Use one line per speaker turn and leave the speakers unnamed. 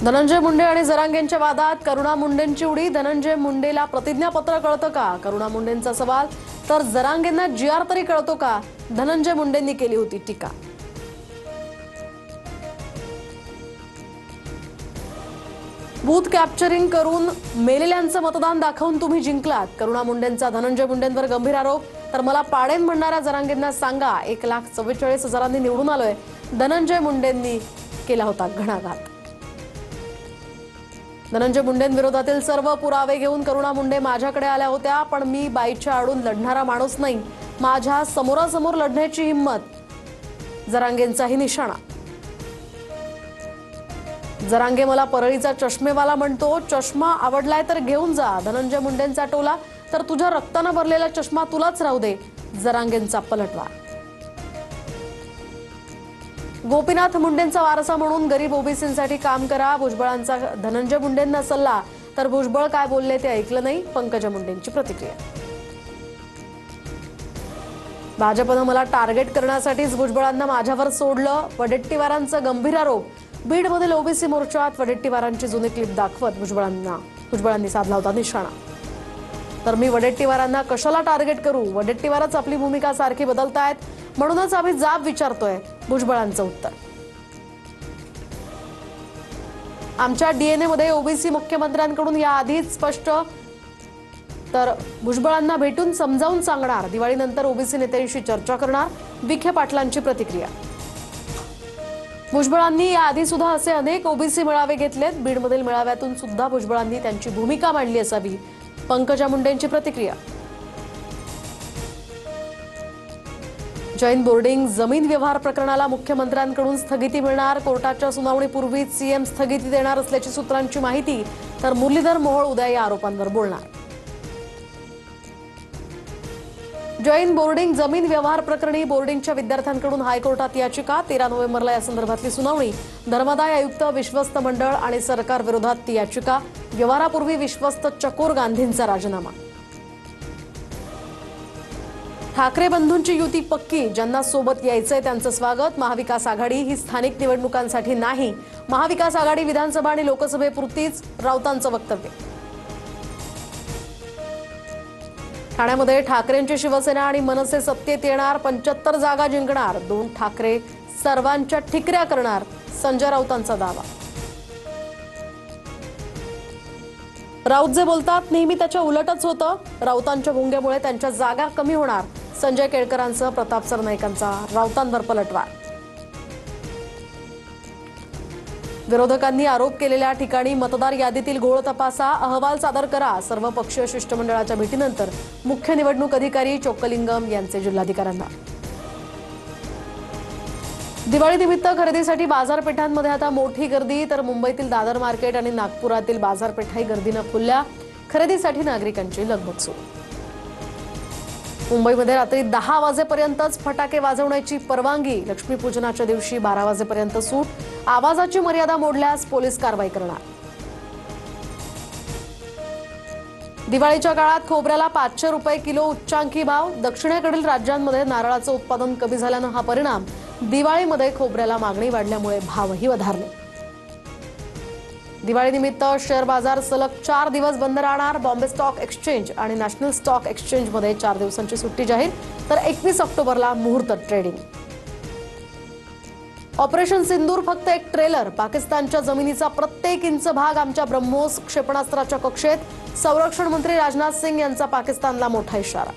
धनंजय मुंडे आणि जरांगेंच्या वादात करुणा मुंडेंची उडी। धनंजय मुंडेला प्रतिज्ञापत्र कळतं का? करुणा मुंडेंचा सवाल। तर जरांगेंना जीआर तरी कळतो का? धनंजय मुंडेंनी केली होती टीका। बूथ कॅप्चरिंग करून मेलेल्यांचं मतदान दाखवून तुम्ही जिंकलात। करुणा मुंडेंचा धनंजय मुंडेंवर गंभीर आरोप। तर मला पाडेन म्हणणाऱ्या जरांगेंना सांगा 1,44,000 निवडून आलोय। धनंजय मुंडेंनी केला होता घणाघात। धनंजय मुंडेंविरोधातील सर्व पुरावे घेऊन करुणा मुंडे माझ्याकडे आल्या होत्या, पण मी बाईच्या आडून लढणारा माणूस नाही। माझ्या समोरासमोर लढण्याची हिम्मत। जरांगेंचाही निशाणा। जरांगे मला परळीचा चष्मेवाला म्हणतो। चष्मा आवडलाय तर घेऊन जा। धनंजय मुंडेंचा टोला। तर तुझ्या रक्ताने भरलेला चष्मा तुलाच राहू दे। जरांगेंचा पलटवार। गोपीनाथ मुंडेंचा वारसा म्हणून गरीब ओबीसींसाठी काम करा। भुजबळांचा धनंजय मुंडेंना सल्ला। तर भुजबळ काय बोलले ते ऐकलं नाही। पंकजा मुंडेंची प्रतिक्रिया। भाजपनं मला टार्गेट करण्यासाठीच भुजबळांना माझ्यावर सोडलं। वडेट्टीवारांचा गंभीर आरोप। बीडमधील ओबीसी मोर्चात वडेट्टीवारांची जुनी क्लिप दाखवत भुजबळांनी साधला होता निशाणा। तर मी वडेट्टीवारांना कशाला टार्गेट करू? वडेट्टीवारच आपली भूमिका सारखी बदलतायत, म्हणूनच आम्ही जाब विचारतोय। भुजबळांचं उत्तर। आमच्या डीएनए मध्ये ओबीसी मुख्यमंत्र्यांकडून याआधीच स्पष्ट। तर भुजबळांना भेटून समजावून सांगणार। दिवाळीनंतर ओबीसी नेत्यांशी चर्चा करणार। विखे पाटलांची प्रतिक्रिया। भुजबळांनी याआधी सुद्धा असे अनेक ओबीसी मेळावे घेतलेत। बीडमधील मेळाव्यातून सुद्धा भुजबळांनी त्यांची भूमिका मांडली असावी। पंकजा मुंडेंची प्रतिक्रिया। जैन बोर्डिंग जमीन व्यवहार प्रकरणाला मुख्यमंत्र्यांकडून स्थगिती मिळणार। कोर्टाच्या सुनावणीपूर्वीच सीएम स्थगिती देणार असल्याची सूत्रांची माहिती। तर मुरलीधर मोहोळ उद्या या आरोपांवर बोलणार। जैन बोर्डिंग जमीन व्यवहार प्रकरणी बोर्डिंगच्या विद्यार्थ्यांकडून हायकोर्टात याचिका। 13 नोव्हेंबरला या संदर्भातली सुनावणी। धर्मादाय आयुक्त विश्वस्त मंडळ आणि सरकार विरोधात ती याचिका। व्यवहारापूर्वी विश्वस्त चकोर गांधींचा राजीनामा। ठाकरे बंधूंची युती पक्की। ज्यांना सोबत यायचंय त्यांचं स्वागत। महाविकास आघाडी ही स्थानिक निवडणुकांसाठी नाही। महाविकास आघाडी विधानसभा आणि लोकसभेपुरतीच। राऊतांचं वक्तव्य। ठाण्यामध्ये ठाकरेंची शिवसेना आणि मनसे सत्तेत येणार। 75 जागा जिंकणार। 2 ठाकरे सर्वांच्या ठिकऱ्या करणार। संजय राऊतांचा दावा। राऊत जे बोलतात नेहमी त्याच्या उलटच होतं। राऊतांच्या भुंग्यामुळे त्यांच्या जागा कमी होणार। संजय केळकरांसह प्रताप सरनाईकांचा राऊतांवर पलटवार। विरोधकांनी आरोप केलेल्या ठिकाणी मतदार यादीतील घोळ तपासा। अहवाल सादर करा। सर्वपक्षीय शिष्टमंडळाच्या भेटीनंतर मुख्य निवडणूक अधिकारी चोक्कलिंगम यांचे जिल्हाधिकाऱ्यांना। दिवाळीनिमित्त खरेदीसाठी बाजारपेठांमध्ये आता मोठी गर्दी। तर मुंबईतील दादर मार्केट आणि नागपुरातील बाजारपेठाही गर्दीनं फुलल्या। खरेदीसाठी नागरिकांची लगबग सुरू। मुंबईमध्ये रात्री 10 वाजेपर्यंतच फटाके वाजवण्याची परवानगी। लक्ष्मीपूजनाच्या दिवशी 12 वाजेपर्यंत सूट। आवाजाची मर्यादा मोडल्यास पोलीस कारवाई करणार। दिवाळीच्या काळात खोबऱ्याला 500 रुपये किलो उच्चांकी भाव। दक्षिणेकडील राज्यांमध्ये नारळाचं उत्पादन कमी झाल्यानं हा परिणाम। दिवाळीमध्ये खोबऱ्याला मागणी वाढल्यामुळे भावही वधारले। दिवाळीनिमित्त शेअर बाजार सलग 4 दिवस बंद राहणार। बॉम्बे स्टॉक एक्सचेंज आणि नॅशनल स्टॉक एक्सचेंजमध्ये 4 दिवसांची सुट्टी जाहीर। तर 21 ऑक्टोबरला मुहूर्त ट्रेडिंग। ऑपरेशन सिंदूर फक्त एक ट्रेलर। पाकिस्तानच्या जमिनीचा प्रत्येक इंच भाग आमच्या ब्रह्मोस क्षेपणास्त्राच्या कक्षेत। संरक्षण मंत्री राजनाथ सिंग यांचा पाकिस्तानला मोठा इशारा।